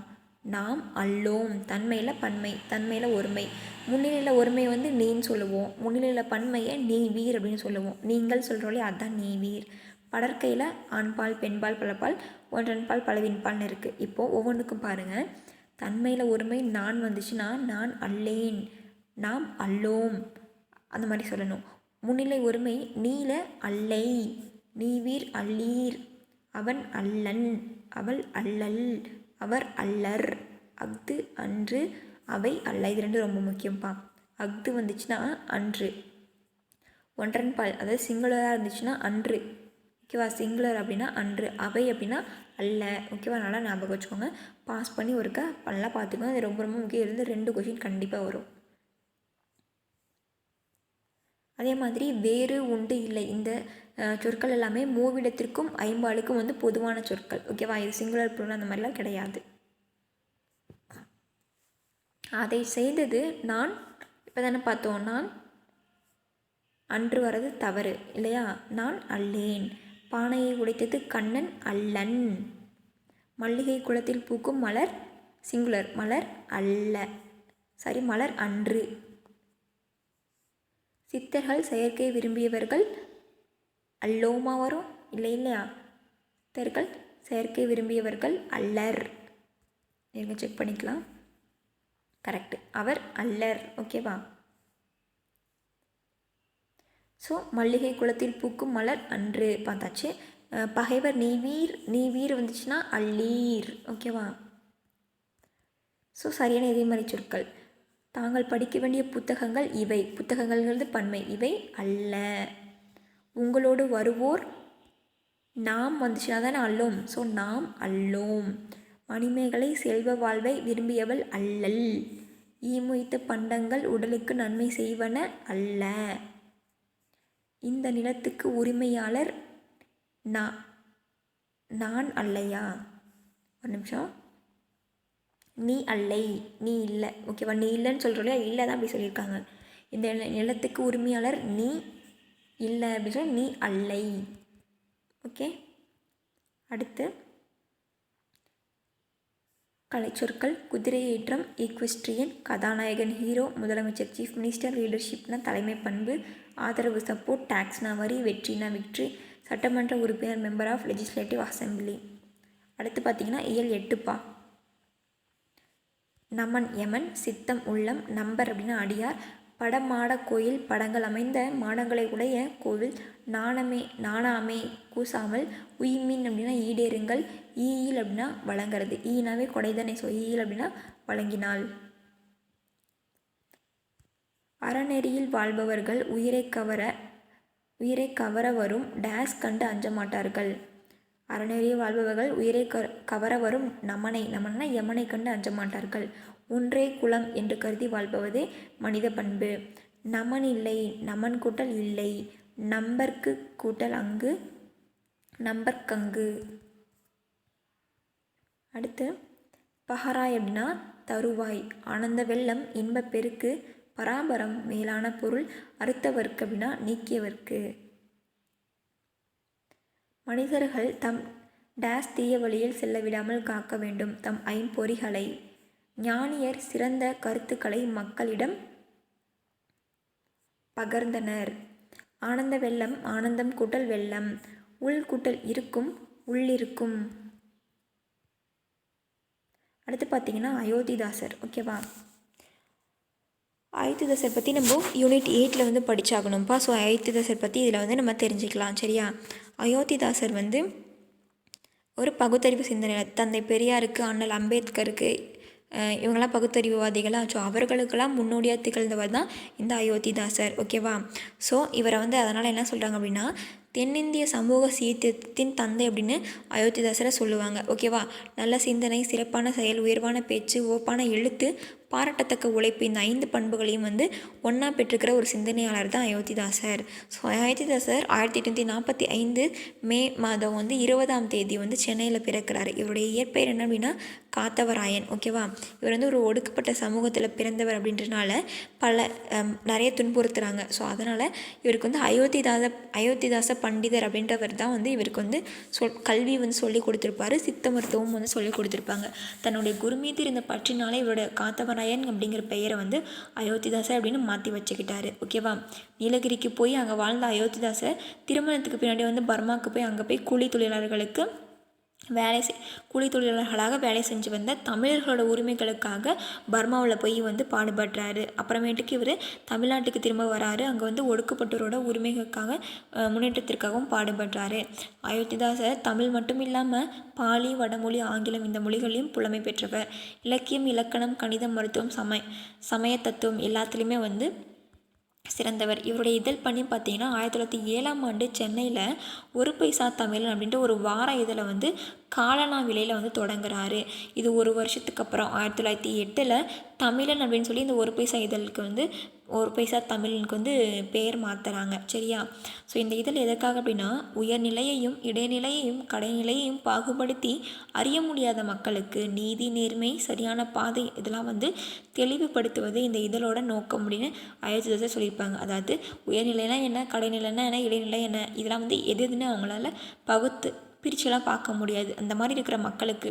நாம் அல்லோம். தன்மையில் பன்மை, தன்மையில் ஒருமை. முன்னிலையில் ஒருமை நீன்னு சொல்லுவோம். முன்னிலையில் பன்மையை நீ வீர் அப்படின்னு சொல்லுவோம். நீங்கள் சொல்கிறோலே அதுதான் நீ வீர். படற்கையில் ஆண்பால் பெண்பால் பலப்பால் ஒன்றன்பால் பலவின்பால்னு இருக்குது. இப்போது ஒவ்வொன்றுக்கும் பாருங்கள். தன்மையில் ஒருமை நான் வந்துச்சுன்னா நான் அல்லேன், நாம் அல்லோம், அந்த மாதிரி சொல்லணும். முன்னிலை ஒருமை நீல அல்லை, நீவீர் அல்லீர், அவன் அல்லன், அவள் அல்லல், அவர் அல்லர், அஃது அன்று, அவை அல்ல. இது ரெண்டும் ரொம்ப முக்கியம்ப்பா. அஃது வந்துச்சுன்னா அன்று. ஒன்றன்பால் அதாவது சிங்குலராக இருந்துச்சுன்னா அன்று, ஓகேவா. சிங்குலர் அப்படின்னா அன்று, அவை அப்படின்னா அல்ல, ஓகேவா. நல்லா ஞாபகம் வச்சுக்கோங்க. பாஸ் பண்ணி ஒருக்கா நல்லா பார்த்துக்கோங்க. அது ரொம்ப ரொம்ப முக்கியம். இருந்து 2 கொஷின் கண்டிப்பாக வரும். அதே மாதிரி வேறு உண்டு இல்லை, இந்த சொற்கள் எல்லாமே மூவிடத்திற்கும் ஐம்பாலுக்கும் வந்து பொதுவான சொற்கள், ஓகேவா. இது சிங்குலர் ப்ளூரல் அந்த மாதிரிலாம் கிடையாது. அதை செய்தது நான், இப்போ தானே பார்த்தோம். நான் அன்று வர்றது தவறு இல்லையா. நான் அல்லேன். பானையை உடைத்தது கண்ணன் அல்லன். மல்லிகை குளத்தில் பூக்கும் மலர் சிங்குலர், மலர் அல்ல, சரி மலர் அன்று. சித்தர்கள் செயற்கை விரும்பியவர்கள் அல்லோமா வரும் இல்லை இல்லையா. சித்தர்கள் செயற்கை விரும்பியவர்கள் அல்லர். நீங்கள் செக் பண்ணிக்கலாம். கரெக்டு, அவர் அல்லர், ஓகேவா. ஸோ மல்லிகை குளத்தில் பூக்கும் மலர் அன்று பார்த்தாச்சு. பகைவர் நீவீர், நீவீர் வந்துச்சுன்னா அல்லீர், ஓகேவா. ஸோ சரியான இதே மாதிரி சொற்கள். தாங்கள் படிக்க வேண்டிய புத்தகங்கள் இவை, புத்தகங்கள்ங்கிறது பன்மை, இவை அல்ல. உங்களோடு வருவோர் நாம் வந்துச்சுன்னா தானே அல்லோம். ஸோ நாம் அல்லோம். மணிமேகலை செல்வ வாழ்வை விரும்பியவள் அல்லல். ஈமுய்த்த பண்டங்கள் உடலுக்கு நன்மை செய்வன அல்ல. இந்த நிலத்துக்கு உரிமையாளர் நான் அல்லையா. ஒரு நிமிஷம். நீ அல்லை, நீ இல்லை, ஓகேவா. நீ இல்லைன்னு சொல்கிறோம் இல்லை தான் அப்படி சொல்லியிருக்காங்க. இந்த நிலத்துக்கு உரிமையாளர் நீ இல்லை அப்படின்னு சொல்லி நீ அல்லை, ஓகே. அடுத்து கலைச்சொற்கள். குதிரை ஏற்றம் ஈக்வெஸ்ட்ரியன், கதாநாயகன் ஹீரோ, முதலமைச்சர் சீஃப் மினிஸ்டர், லீடர்ஷிப்னா தலைமை பண்பு, ஆதரவு சப்போர்ட், டாக்ஸ்னா வரி, வெற்றினா விக்ட்ரி, சட்டமன்ற உறுப்பினர் மெம்பர் ஆஃப் லெஜிஸ்லேட்டிவ் அசம்பிளி. அடுத்து பார்த்திங்கன்னா இயல் 8பா. நமன் யமன், சித்தம் உள்ளம், நம்பர் அப்படின்னா அடியார், படமாட கோயில் படங்கள் அமைந்த மாடங்களை உடைய கோவில், நாணாமே கூசாமல், உய்மீன் அப்படின்னா ஈடேறுங்கள், ஈயில் அப்படின்னா வழங்கிறது, ஈனாவே கொடைதானே. ஸோ ஈயில் அப்படின்னா வழங்கினாள். அறநெறியில் வாழ்பவர்கள் உயிரை கவர வரும் டேஸ் கண்டு அஞ்ச மாட்டார்கள். அறநெறியில் வாழ்பவர்கள் உயிரை கவர வரும் நமன்னா யமனை கண்டு அஞ்ச மாட்டார்கள். ஒன்றே குலம் என்று கருதி வாழ்பவதே மனித பண்பு. நமன் இல்லை, நமன் கூட்டல் இல்லை, நம்பர்க்கு கூட்டல் அங்கு, நம்பர்க்கங்கு. அடுத்து பஹராய் அப்படின்னா தருவாய், ஆனந்த வெள்ளம், இன்பப் பெருக்கு, பராபரம் மேலான பொருள், அறுத்தவர்க்கு அப்படின்னா நீக்கியவர்க்கு. மனிதர்கள் தம் டேஸ் தீய வழியில் செல்ல விடாமல் காக்க வேண்டும் தம் ஐம்பொறிகளை. ஞானியர் சிறந்த கருத்துக்களை மக்களிடம் பகர்ந்தனர். ஆனந்த வெள்ளம், ஆனந்தம் கூட்டல் வெள்ளம், உள் கூட்டல் இருக்கும், உள்ளிருக்கும். அடுத்து பார்த்தீங்கன்னா அயோத்திதாசர், ஓகேவா. அயோத்திதாசர் பற்றி நம்ம யூனிட் 8 வந்து படித்தாகணும்ப்பா. ஸோ அயோத்திதாசர் பற்றி இதில் வந்து நம்ம தெரிஞ்சுக்கலாம், சரியா. அயோத்திதாசர் வந்து ஒரு பகுத்தறிவு சிந்தனை. தந்தை பெரியாருக்கு, அண்ணல் அம்பேத்கருக்கு, இவங்கெல்லாம் பகுத்தறிவுவாதிகளாக. ஸோ அவர்களுக்கெல்லாம் முன்னோடியாக திகழ்ந்தவர் தான் இந்த அயோத்திதாசர், ஓகேவா. ஸோ இவரை வந்து அதனால் என்ன சொல்கிறாங்க அப்படின்னா தென்னிந்திய சமூக சீர்திருத்தத்தின் தந்தை அப்படின்னு அயோத்திதாசரை சொல்லுவாங்க, ஓகேவா. நல்ல சிந்தனை, சிறப்பான செயல், உயர்வான பேச்சு, ஓப்பான எழுத்து, பாராட்டத்தக்க உழைப்பு, இந்த 5 பண்புகளையும் வந்து ஒன்றா பெற்றுக்கிற ஒரு சிந்தனையாளர் தான் அயோத்திதாசர். ஸோ அயோத்திதாசர் 1845 மே மாதம் வந்து 20ஆம் தேதி வந்து சென்னையில் பிறக்கிறாரு. இவருடைய இயற்பெயர் என்ன அப்படின்னா காத்தவராயன், ஓகேவா. இவர் வந்து ஒரு ஒடுக்கப்பட்ட சமூகத்தில் பிறந்தவர் அப்படின்றனால நிறைய துன்புறுத்துகிறாங்க. ஸோ அதனால் இவருக்கு வந்து அயோத்திதாச பண்டிதர் அப்படின்றவர் தான் வந்து இவருக்கு வந்து கல்வி வந்து சொல்லி கொடுத்துருப்பாரு. சித்த மருத்துவம் வந்து சொல்லி கொடுத்துருப்பாங்க. தன்னுடைய குரு மீது இருந்த பற்றினால இவரோட காத்தவராயன் அப்படிங்கிற பெயரை வந்து அயோத்திதாசர் அப்படின்னு மாற்றி வச்சுக்கிட்டாரு. ஓகேவா. நீலகிரிக்கு போய் அங்கே வாழ்ந்த அயோத்திதாசர் திருமணத்துக்கு பின்னாடி வந்து பர்மாவுக்கு போய் அங்கே போய் கூலி தொழிலாளர்களுக்கு கூலி தொழிலாளர்களாக வேலை செஞ்சு வந்த தமிழர்களோட உரிமைகளுக்காக பர்மாவில் போய் வந்து பாடுபடுறாரு. அப்புறமேட்டுக்கு இவர் தமிழ்நாட்டுக்கு திரும்ப வராரு. அங்கே வந்து ஒடுக்கப்பட்டோரோட உரிமைகளுக்காக முன்னேற்றத்திற்காகவும் பாடுபடுறாரு. அயோத்திதாசர் தமிழ் மட்டும் இல்லாமல் பாலி, வடமொழி, ஆங்கிலம் இந்த மொழிகளையும் புலமை பெற்றவர். இலக்கியம், இலக்கணம், கணிதம், மருத்துவம், சமய தத்துவம் எல்லாத்துலேயுமே வந்து சிறந்தவர். இவருடைய இதழ் பண்ணி பார்த்தீங்கன்னா 1907 சென்னையில் ஒரு பைசா தமிழன் அப்படின்ற ஒரு வார இதழை வந்து காலனா விலையில் வந்து தொடங்குறாரு. இது ஒரு வருஷத்துக்கு அப்புறம் 1908 தமிழன் அப்படின்னு சொல்லி இந்த ஒரு பைசா இதழுக்கு வந்து ஒரு பைசா தமிழனுக்கு வந்து பெயர் மாற்றுறாங்க. சரியா. ஸோ இந்த இதழ் எதற்காக அப்படின்னா உயர்நிலையையும் இடைநிலையையும் கடைநிலையையும் பாகுபடுத்தி அறிய முடியாத மக்களுக்கு நீதி, நேர்மை, சரியான பாதை இதெல்லாம் வந்து தெளிவுபடுத்துவது இந்த இதழோட நோக்கம் அப்படின்னு அயோத்திதாசர் சொல்லியிருப்பாங்க. அதாவது உயர்நிலைனா என்ன, கடைநிலைனா என்ன, இடைநிலை என்ன, இதெல்லாம் வந்து எதுன்னு அவங்களால பகுத்து பிரிச்செல்லாம் பார்க்க முடியாது. அந்த மாதிரி இருக்கிற மக்களுக்கு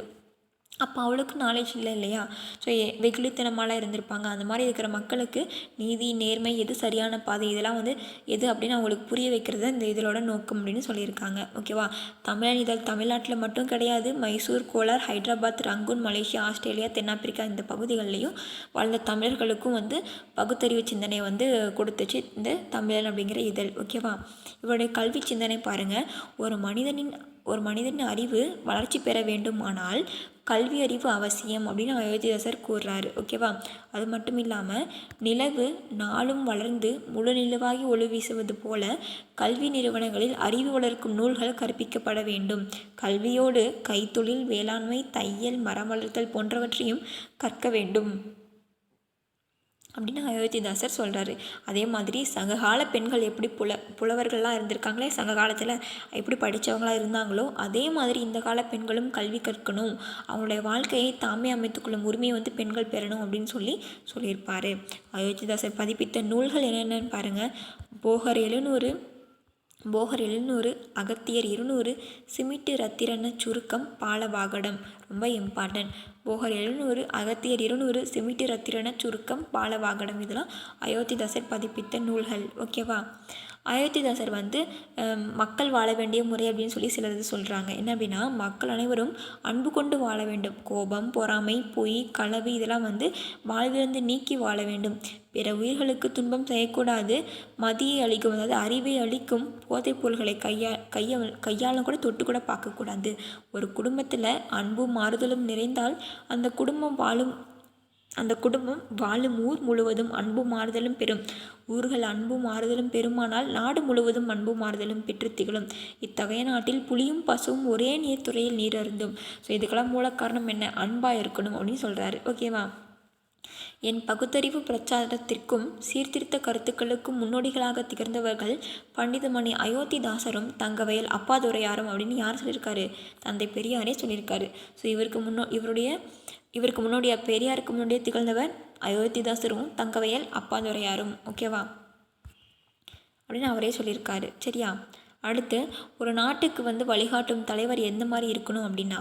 அப்போ அவளுக்கு நாலேஜ் இல்லை இல்லையா. ஸோ வெகுளித்தனமாலாம் இருந்திருப்பாங்க. அந்த மாதிரி இருக்கிற மக்களுக்கு நீதி, நேர்மை, எது சரியான பாதை இதெல்லாம் வந்து எது அப்படின்னு அவங்களுக்கு புரிய வைக்கிறது இந்த இதழோட நோக்கம் அப்படின்னு சொல்லியிருக்காங்க. ஓகேவா. தமிழன் இதழ் தமிழ்நாட்டில் மட்டும் கிடையாது, Mysore, Kolar, Hyderabad, Rangoon, Malaysia, Australia, தென்னாப்பிரிக்கா இந்த பகுதிகளிலையும் வாழ்ந்த தமிழர்களுக்கும் வந்து பகுத்தறிவு சிந்தனை வந்து கொடுத்துச்சு இந்த தமிழன் அப்படிங்கிற இதழ். ஓகேவா. இவருடைய கல்வி சிந்தனை பாருங்கள். ஒரு மனிதனின் அறிவு வளர்ச்சி பெற வேண்டுமானால் கல்வி அறிவு அவசியம் அப்படின்னு அயோத்திதாசர் கூறுறாரு. ஓகேவா. அது மட்டும் இல்லாமல் நிலவு நாளும் வளர்ந்து முழு நிலவாகி ஒளி வீசுவது போல கல்வி நிறுவனங்களில் அறிவு வளர்க்கும் நூல்கள் கற்பிக்கப்பட வேண்டும். கல்வியோடு கைத்தொழில், வேளாண்மை, தையல், மரம் வளர்த்தல் போன்றவற்றையும் கற்க வேண்டும் அப்படின்னு அயோத்திதாசர் சொல்கிறாரு. அதே மாதிரி சங்ககால பெண்கள் எப்படி புலவர்கள்லாம் இருந்திருக்காங்களே, சங்க காலத்தில் எப்படி படித்தவங்களாக இருந்தாங்களோ அதே மாதிரி இந்த கால பெண்களும் கல்வி கற்கணும், அவங்களுடைய வாழ்க்கையை தாமே அமைத்துக்கொள்ளும் உரிமையை வந்து பெண்கள் பெறணும் அப்படின்னு சொல்லியிருப்பார். அயோத்திதாசர் பதிப்பித்த நூல்கள் என்னென்னு பாருங்கள். போகர் 700, அகத்தியர் 200, சிமிட்டு ரத்திரன சுருக்கம், பாலவாகடம் ரொம்ப இம்பார்ட்டன்ட். போகர் 700, அகத்தியர் 200, சிமிட்டு ரத்திரன சுருக்கம், பாலவாகடம் இதெல்லாம் அயோத்திதாசர் பதிப்பித்த நூல்கள். ஓகேவா. அயோத்திதாசர் வந்து மக்கள் வாழ வேண்டிய முறை அப்படின்னு சொல்லி சிலது சொல்கிறாங்க. என்ன அப்படின்னா, மக்கள் அனைவரும் அன்பு கொண்டு வாழ வேண்டும். கோபம், பொறாமை, பொய், களவு இதெல்லாம் வந்து வாழ்விலிருந்து நீக்கி வாழ வேண்டும். பிற உயிர்களுக்கு துன்பம் செய்யக்கூடாது. மதியை அளிக்கும், அதாவது அறிவை அளிக்கும் போதைப் பொருள்களை கையாலும் கூட தொட்டு கூட பார்க்கக்கூடாது. ஒரு குடும்பத்தில் அன்பும் மாறுதலும் நிறைந்தால் அந்த குடும்பம் வாழும் ஊர் முழுவதும் அன்பும் மாறுதலும் பெறும். ஊர்கள் அன்பும் மாறுதலும் பெருமானால் நாடு முழுவதும் அன்பும் மாறுதலும் பெற்று திகழும். இத்தகைய நாட்டில் புலியும் பசுவும் ஒரே நீர்த்துறையில் நீர் அருந்தும். ஸோ இதுக்கெல்லாம் மூல காரணம் என்ன, அன்பாக இருக்கணும் அப்படின்னு சொல்கிறாரு. ஓகேவா. என் பகுத்தறிவு பிரச்சாரத்திற்கும் சீர்திருத்த கருத்துக்களுக்கும் முன்னோடிகளாக திகழ்ந்தவர்கள் பண்டிதமணி அயோத்திதாசரும் தங்கவயல் அப்பாதுரையாரும் அப்படின்னு யார் சொல்லியிருக்காரு, தந்தை பெரியாரே சொல்லியிருக்காரு. ஸோ இவருக்கு முன்னோடிய பெரியாருக்கு முன்னாடியே திகழ்ந்தவர் அயோத்திதாசரும் தங்கவயல் அப்பாதுரையாரும். ஓகேவா அப்படின்னு அவரே சொல்லியிருக்காரு. சரியா. அடுத்து, ஒரு நாட்டுக்கு வந்து வழிகாட்டும் தலைவர் எந்த மாதிரி இருக்கணும் அப்படின்னா,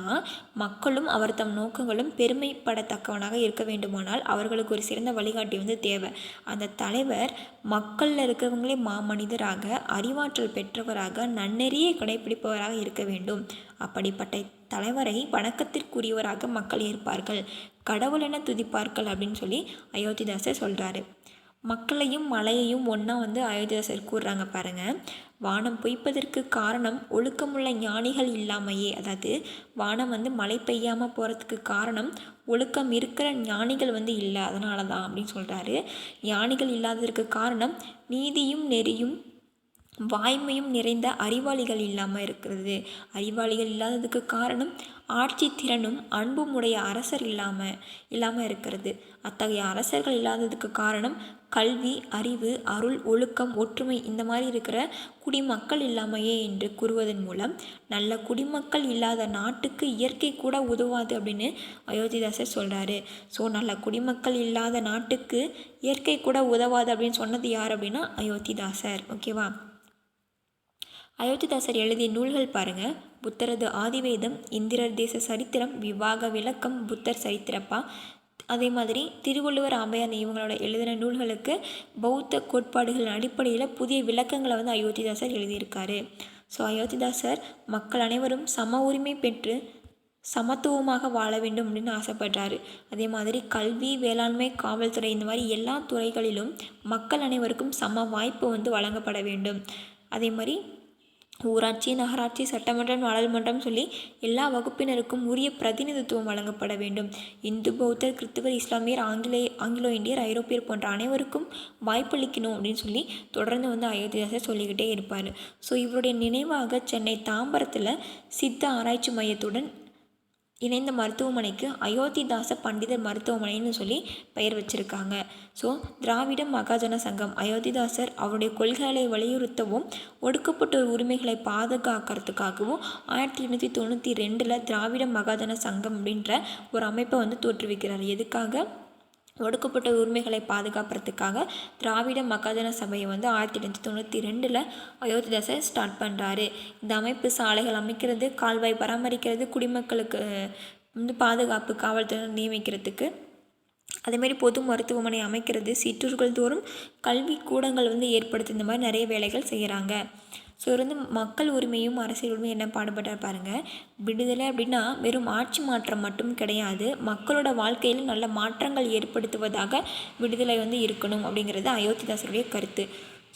மக்களும் அவர் தம் நோக்கங்களும் பெருமைப்படத்தக்கவனாக இருக்க வேண்டுமானால் அவர்களுக்கு ஒரு சிறந்த வழிகாட்டி வந்து தேவை. அந்த தலைவர் மக்களில் இருக்கிறவங்களே மாமனிதராக, அறிவாற்றல் பெற்றவராக, நன்னெறியை கடைபிடிப்பவராக இருக்க வேண்டும். அப்படிப்பட்ட தலைவரை வணக்கத்திற்குரியவராக மக்கள் ஏற்பார்கள், கடவுள் என துதிப்பார்கள் அப்படின்னு சொல்லி அயோத்திதாசர் சொல்கிறாரு. மக்களையும் மலையையும் ஒன்றா வந்து அயோத்திதாசர் கூறுறாங்க பாருங்கள். வானம் பொய்ப்பதற்கு காரணம் ஒழுக்கமுள்ள ஞானிகள் இல்லாமையே. அதாவது வானம் வந்து மழை பெய்யாமல் போகிறதுக்கு காரணம் ஒழுக்கம் இருக்கிற ஞானிகள் வந்து இல்லை, அதனால தான் அப்படின்னு சொல்கிறாரு. ஞானிகள் இல்லாததற்கு காரணம் நீதியும் நெறியும் வாய்மையும் நிறைந்த அறிவாளிகள் இல்லாமல் இருக்கிறது. அறிவாளிகள் இல்லாததுக்கு காரணம் ஆட்சி திறனும் அன்பும் உடைய அரசர் இல்லாமல் இருக்கிறது. அத்தகைய அரசர்கள் இல்லாததுக்கு காரணம் கல்வி, அறிவு, அருள், ஒழுக்கம், ஒற்றுமை இந்த மாதிரி இருக்கிற குடிமக்கள் இல்லாமையே என்று கூறுவதன் மூலம் நல்ல குடிமக்கள் இல்லாத நாட்டுக்கு இயற்கை கூட உதவாது அப்படின்னு அயோத்திதாசர் சொல்கிறாரு. ஸோ நல்ல குடிமக்கள் இல்லாத நாட்டுக்கு இயற்கை கூட உதவாது அப்படின்னு சொன்னது யார் அப்படின்னா அயோத்திதாசர். ஓகேவா. அயோத்திதாசர் எழுதிய நூல்கள் பாருங்கள். புத்தரது ஆதிவேதம், இந்திரர் தேச சரித்திரம், விவாக விளக்கம், புத்தர் சரித்திரப்பா. அதே மாதிரி திருவள்ளுவர், ஆம்பையார் இவங்களோட எழுதின நூல்களுக்கு பௌத்த கோட்பாடுகளின் அடிப்படையில் புதிய விளக்கங்களை வந்து அயோத்திதாசர் எழுதியிருக்காரு. ஸோ அயோத்திதாசர் மக்கள் அனைவரும் சம உரிமை பெற்று சமத்துவமாக வாழ வேண்டும் அப்படின்னு ஆசைப்படுறாரு. அதே மாதிரி கல்வி, வேளாண்மை, காவல்துறை இந்த மாதிரி எல்லா துறைகளிலும் மக்கள் அனைவருக்கும் சம வாய்ப்பு வந்து வழங்கப்பட வேண்டும். அதே மாதிரி ஊராட்சி, நகராட்சி, சட்டமன்றம், நாடாளுமன்றம் சொல்லி எல்லா வகுப்பினருக்கும் உரிய பிரதிநிதித்துவம் வழங்கப்பட வேண்டும். இந்து, பௌத்தர், கிறிஸ்துவர், இஸ்லாமியர், ஆங்கிலோ இந்தியர், ஐரோப்பியர் போன்ற அனைவருக்கும் வாய்ப்பளிக்கணும் அப்படின்னு சொல்லி தொடர்ந்து வந்து அயோத்திதாசர் சொல்லிக்கிட்டே இருப்பார். ஸோ இவருடைய நினைவாக சென்னை தாம்பரத்தில் சித்த ஆராய்ச்சி மையத்துடன் இணைந்த மருத்துவமனைக்கு அயோத்திதாச பண்டிதர் மருத்துவமனைன்னு சொல்லி பெயர் வச்சுருக்காங்க. ஸோ திராவிட மகாஜன சங்கம் அயோத்திதாசர் அவருடைய கொள்கைகளை வலியுறுத்தவும் ஒடுக்கப்பட்டோர் உரிமைகளை பாதுகாக்கிறதுக்காகவும் 1892 திராவிட மகாஜன சங்கம் அப்படின்ற ஒரு அமைப்பை வந்து தோற்றுவிக்கிறார். எதுக்காக? ஒடுக்கப்பட்ட உரிமைகளை பாதுகாக்கிறதுக்காக திராவிட மகாஜன சபையை வந்து 1892 அயோத்திதாசர் ஸ்டார்ட் பண்ணுறாரு. இந்த அமைப்பு சாலைகள் அமைக்கிறது, கால்வாய் பராமரிக்கிறது, குடிமக்களுக்கு வந்து பாதுகாப்பு காவல்துறை நியமிக்கிறதுக்கு, அதேமாதிரி பொது மருத்துவமனை அமைக்கிறது, சிற்றூர்கள் தோறும் கல்வி கூடங்கள் வந்து ஏற்படுத்தி இந்த மாதிரி நிறைய வேலைகள் செய்கிறாங்க. ஸோ இவர் வந்து மக்கள் உரிமையும் அரசியல் உரிமையும் என்ன பாடுபட்டார் பாருங்கள். விடுதலை அப்படின்னா வெறும் ஆட்சி மாற்றம் மட்டும் கிடையாது, மக்களோட வாழ்க்கையில் நல்ல மாற்றங்கள் ஏற்படுத்துவதாக விடுதலை வந்து இருக்கணும் அப்படிங்கிறது அயோத்திதாசருடைய கருத்து.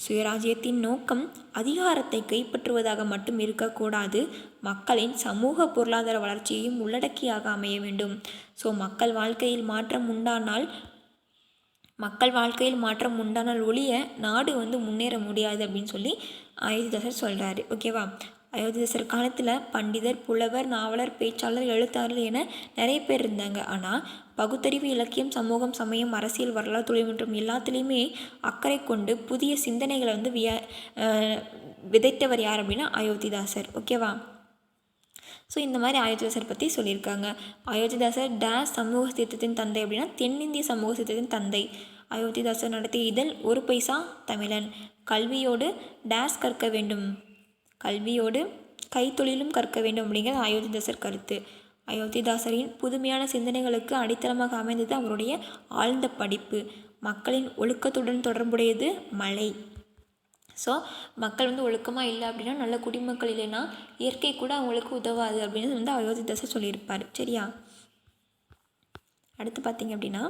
சுயராஜ்யத்தின் நோக்கம் அதிகாரத்தை கைப்பற்றுவதாக மட்டும் இருக்கக்கூடாது, மக்களின் சமூக பொருளாதார வளர்ச்சியையும் உள்ளடக்கியாக அமைய வேண்டும். ஸோ மக்கள் வாழ்க்கையில் மாற்றம் உண்டானால் ஒழிய நாடு வந்து முன்னேற முடியாது அப்படின்னு சொல்லி அயோத்திதாசர் சொல்கிறாரு. ஓகேவா? அயோத்திதாசர் காலத்தில் பண்டிதர், புலவர், நாவலர், பேச்சாளர், எழுத்தாளர் என நிறைய பேர் இருந்தாங்க. ஆனால் பகுத்தறிவு, இலக்கியம், சமூகம், சமயம், அரசியல், வரலாறு, தொழில்நுட்பம் எல்லாத்துலேயுமே அக்கறை கொண்டு புதிய சிந்தனைகளை வந்து விதைத்தவர் யார் அப்படின்னா அயோத்திதாசர். ஓகேவா? ஸோ இந்த மாதிரி அயோத்திதாசர் பற்றி சொல்லியிருக்காங்க. அயோத்திதாசர் டேஸ் சமூக சீர்திருத்தத்தின் தந்தை அப்படின்னா தென்னிந்திய சமூக சீர்திருத்தத்தின் தந்தை. அயோத்திதாசர் நடத்திய இதழ் ஒரு பைசா தமிழன். கல்வியோடு டேஸ் கற்க வேண்டும், கல்வியோடு கைத்தொழிலும் கற்க வேண்டும் அப்படிங்கிறது அயோத்திதாசர் கருத்து. அயோத்திதாசரின் புதுமையான சிந்தனைகளுக்கு அடித்தளமாக அமைந்தது அவருடைய ஆழ்ந்த படிப்பு. மக்களின் ஒழுக்கத்துடன் தொடர்புடையது மலை. ஸோ மக்கள் வந்து ஒழுக்கமாக இல்லை அப்படின்னா, நல்ல குடிமக்கள் இல்லைன்னா இயற்கை கூட அவங்களுக்கு உதவாது அப்படின்னு வந்து அயோத்திதாசர் சொல்லியிருப்பார். சரியா? அடுத்து பார்த்திங்க அப்படின்னா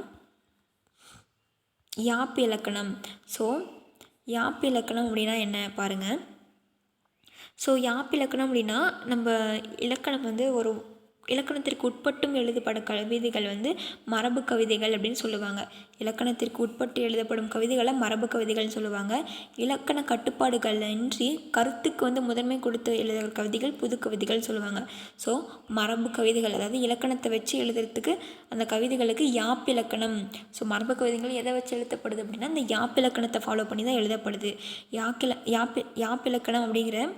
யாப்பு இலக்கணம். ஸோ யாப்பு இலக்கணம் அப்படின்னா என்ன பாருங்கள். ஸோ யாப்பு இலக்கணம் அப்படின்னா நம்ம இலக்கணம் வந்து ஒரு இலக்கணத்திற்கு உட்பட்டும் எழுதப்பட கவிதைகள் வந்து மரபு கவிதைகள் அப்படின்னு சொல்லுவாங்க. இலக்கணத்திற்கு உட்பட்டு எழுதப்படும் கவிதைகளை மரபு கவிதைகள்னு சொல்லுவாங்க. இலக்கண கட்டுப்பாடுகள் இன்றி கருத்துக்கு வந்து முதன்மை கொடுத்து எழுதுகிற கவிதைகள் புது கவிதைகள் சொல்லுவாங்க. ஸோ மரபு கவிதைகள், அதாவது இலக்கணத்தை வச்சு எழுதுறதுக்கு அந்த கவிதைகளுக்கு யாப்பிலக்கணம். ஸோ மரபு கவிதைகள் எதை வச்சு எழுதப்படுது அப்படின்னா அந்த யாப்பிலக்கணத்தை ஃபாலோ பண்ணி தான் எழுதப்படுது. யாப்பிலக்கணம் அப்படிங்கிற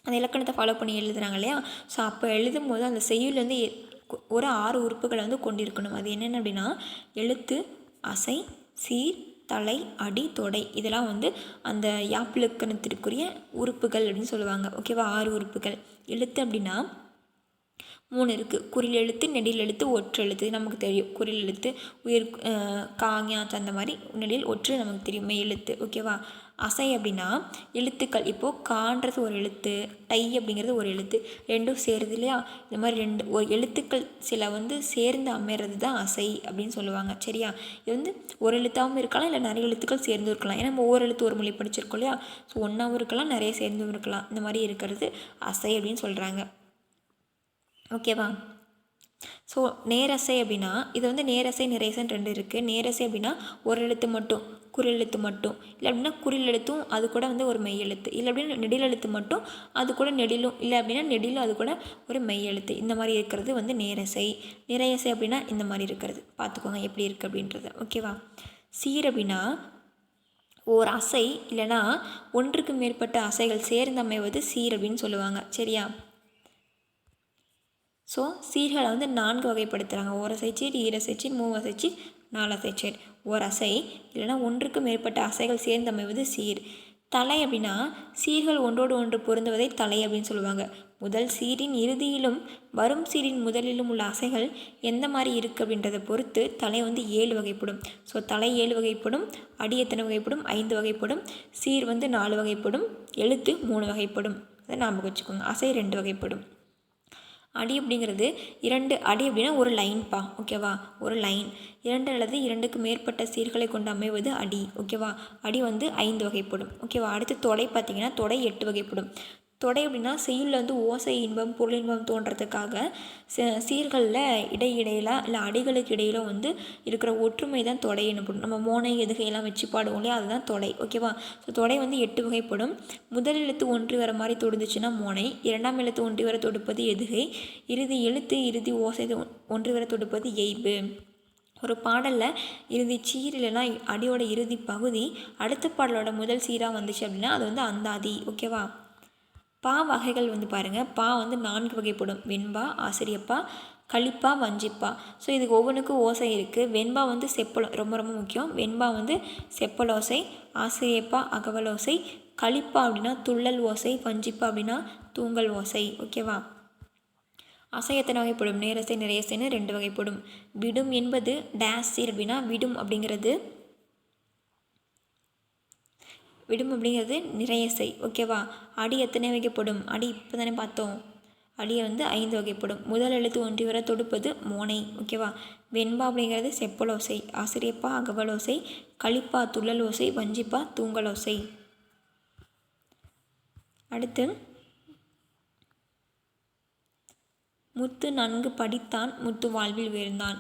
அந்த இலக்கணத்தை ஃபாலோ பண்ணி எழுதுகிறாங்க இல்லையா? ஸோ அப்போ எழுதும் போது அந்த செய்யுள் வந்து ஒரு 6 உறுப்புகளை வந்து கொண்டிருக்கணும். அது என்னென்ன அப்படின்னா எழுத்து, அசை, சீர், தலை, அடி, தொடை. இதெல்லாம் வந்து அந்த யாப்பிலக்கணத்திற்குரிய உறுப்புகள் அப்படின்னு சொல்லுவாங்க. ஓகேவா? 6 உறுப்புகள். எழுத்து அப்படின்னா 3 இருக்குது. குறில் எழுத்து, நெடில் எழுத்து, ஒற்றெழுத்து. நமக்கு தெரியும் குறில் எழுத்து உயிர் காஞாச் அந்த மாதிரி, நெடில் ஒற்று நமக்கு தெரியும் மெய் எழுத்து. ஓகேவா? அசை அப்படின்னா எழுத்துக்கள். இப்போது கான்றது ஒரு எழுத்து, டை அப்படிங்கிறது ஒரு எழுத்து, ரெண்டும் சேருது இல்லையா? இந்த மாதிரி ஒரு எழுத்துக்கள் சில வந்து சேர்ந்து அமைகிறது தான் அசை அப்படின்னு சொல்லுவாங்க. சரியா? இது வந்து ஒரு எழுத்தாகவும் இருக்கலாம், இல்லை நிறைய எழுத்துக்கள் சேர்ந்தும் இருக்கலாம். ஏன்னா நம்ம ஒவ்வொரு எழுத்து ஒரு மொழி படிச்சிருக்கோம் இல்லையா? ஸோ ஒன்றாவும் இருக்கலாம், நிறைய சேர்ந்தும் இருக்கலாம். இந்த மாதிரி இருக்கிறது அசை அப்படின்னு சொல்கிறாங்க. ஓகேவா? ஸோ நேரசை அப்படின்னா இது வந்து நேரசை, நிறைசன் 2 இருக்குது. நேரசை அப்படின்னா ஒரு எழுத்து மட்டும், குறில் எழுத்து மட்டும். இல்லை அப்படின்னா குறில் எழுத்தும் அது கூட வந்து ஒரு மெய் எழுத்து. இல்லை அப்படின்னா நெடில் எழுத்து மட்டும் அது கூட நெடிலும், இல்லை அப்படின்னா நெடிலும் அது கூட ஒரு மெய் எழுத்து. இந்த மாதிரி இருக்கிறது வந்து நேரசை. நிறையசை அப்படின்னா இந்த மாதிரி இருக்கிறது. பார்த்துக்கோங்க எப்படி இருக்குது அப்படின்றது. ஓகேவா? சீர் அப்படின்னா ஓர் அசை இல்லைன்னா ஒன்றுக்கு மேற்பட்ட அசைகள் சேர்ந்து அமைவது சீர் அப்படின்னு சொல்லுவாங்க. சரியா? ஸோ சீர்களை வந்து 4 வகைப்படுத்துகிறாங்க. ஓரசைச்சீர், ஈரசைச்சீர், மூவசைச்சீர், 4 அசைச்சீர். ஓர் அசை இல்லைனா ஒன்றுக்கு மேற்பட்ட அசைகள் சேர்ந்து அமைவது சீர். தலை அப்படின்னா சீர்கள் ஒன்றோடு ஒன்று பொருந்துவதை தலை அப்படின்னு சொல்லுவாங்க. முதல் சீரின் இறுதியிலும் வரும் சீரின் முதலிலும் உள்ள அசைகள் எந்த மாதிரி இருக்குது அப்படின்றத பொறுத்து தலை வந்து 7 வகைப்படும். ஸோ தலை 7 வகைப்படும், அடி எத்தனை வகைப்படும், 5 வகைப்படும், சீர் வந்து 4 வகைப்படும், எழுத்து 3 வகைப்படும். அதை ஞாபகம் வச்சுக்கோங்க. அசை 2 வகைப்படும். அடி அப்படிங்கிறது 2 அடி அப்படின்னா ஒரு லைன்ப்பா, ஓகேவா? ஒரு லைன் 2 அல்லது 2க்கு மேற்பட்ட சீர்களை கொண்டு அமைவது அடி, ஓகேவா? அடி வந்து 5 வகைப்படும், ஓகேவா? அடுத்து தொடை பார்த்திங்கன்னா தொடை 8 வகைப்படும். தொடை அப்படின்னா செய்யுளில் வந்து ஓசை இன்பம் பொருள் இன்பம் தோன்றதுக்காக சீர்களில் இடையிடையில் இல்லை அடிகளுக்கு இடையில வந்து இருக்கிற ஒற்றுமை தான் தொடை எனப்படும். நம்ம மோனை எதுகையெல்லாம் வச்சு பாடுவோம் இல்லையா, அதுதான் தொடை, ஓகேவா? ஸோ தொடை வந்து 8 வகைப்படும். முதல் எழுத்து ஒன்றி வர மாதிரி தொடுந்துச்சுன்னா மோனை, இரண்டாம் எழுத்து ஒன்றி வர தொடுப்பது எதுகை, இறுதி எழுத்து இறுதி ஓசை ஒன்றி வர தொடுப்பது எய்பு. ஒரு பாடலில் இறுதி சீர் இல்லைன்னா அடியோட இறுதி பகுதி அடுத்த பாடலோட முதல் சீராக வந்துச்சு அப்படின்னா அது வந்து அந்தாதி, ஓகேவா? பா வகைகள் வந்து பாருங்கள். பா வந்து 4 வகைப்படும். வெண்பா, ஆசிரியப்பா, களிப்பா, வஞ்சிப்பா. ஸோ இதுக்கு ஒவ்வொன்றுக்கும் ஓசை இருக்குது. வெண்பா வந்து செப்பல் ரொம்ப ரொம்ப முக்கியம். வெண்பா வந்து செப்பலோசை, ஆசிரியப்பா அகவலோசை, களிப்பா அப்படின்னா துள்ளல் ஓசை, வஞ்சிப்பா அப்படின்னா தூங்கல் ஓசை, ஓகேவா? அசை எத்தனை வகைப்படும்? நேரசை நிறையசைன்னு 2 வகைப்படும். விடும் என்பது டேஸ் சீர் அப்படின்னா விடும் அப்படிங்கிறது நிறையசை, ஓகேவா? அடி எத்தனை வகைப்படும்? அடி இப்போ தானே பார்த்தோம். அடியை வந்து 5 வகைப்படும். முதல் எழுத்து ஒன்றி வர தொடுப்பது மோனை, ஓகேவா? வெண்பா அப்படிங்கிறது செப்பலோசை, ஆசிரியப்பா அகவலோசை, களிப்பா துள்ளலோசை, வஞ்சிப்பா தூங்கலோசை. அடுத்து முத்து நன்கு படித்தான் முத்து வாழ்வில் உயர்ந்தான்.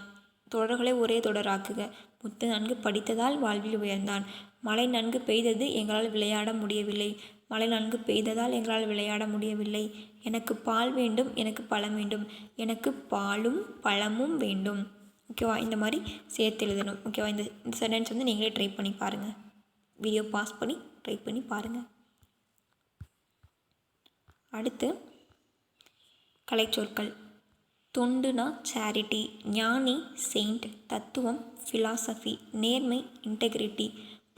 தொடர்களை ஒரே தொடராக்குக. முத்து நன்கு படித்ததால் வாழ்வில் உயர்ந்தான். மழை நன்கு பெய்தது, எங்களால் விளையாட முடியவில்லை. மழை நன்கு பெய்ததால் எங்களால் விளையாட முடியவில்லை. எனக்கு பால் வேண்டும், எனக்கு பழம் வேண்டும். எனக்கு பாலும் பழமும் வேண்டும், ஓகேவா? இந்த மாதிரி சேர்த்து எழுதணும், ஓகேவா? இந்த சென்டென்ஸ் வந்து நீங்களே ட்ரை பண்ணி பாருங்கள். வீடியோ பாஸ் பண்ணி ட்ரை பண்ணி பாருங்கள். அடுத்து கலைச்சொற்கள். தொண்டுனா சேரிட்டி, ஞானி செயிண்ட், தத்துவம் ஃபிலாசபி, நேர்மை இன்டெகிரிட்டி,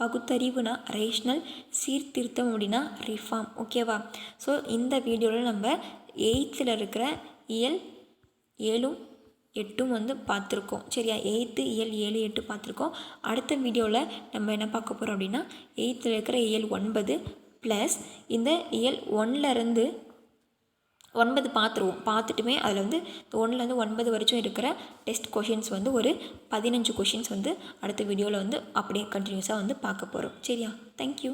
பகுத்தறிவுனா ரேஷ்னல், சீர்திருத்தம் அப்படின்னா ரிஃபார்ம், ஓகேவா? ஸோ இந்த வீடியோவில் நம்ம 8th இருக்கிற இயல் 7, 8 வந்து பார்த்துருக்கோம், சரியா? 8th இயல் 7, 8 பார்த்துருக்கோம். அடுத்த வீடியோவில் நம்ம என்ன பார்க்க போகிறோம் அப்படின்னா 8th இருக்கிற இயல் 9 ப்ளஸ் இந்த இயல் 1லேருந்து 9 பார்த்துருவோம். பார்த்துட்டுமே அதில் வந்து 1லேருந்து 9 வரைக்கும் இருக்கிற டெஸ்ட் கொஷின்ஸ் வந்து ஒரு 15 கொஷின்ஸ் வந்து அடுத்த வீடியோவில் வந்து அப்படியே கண்டினியூஸாக வந்து பார்க்க போகிறோம், சரியா? தேங்க்யூ.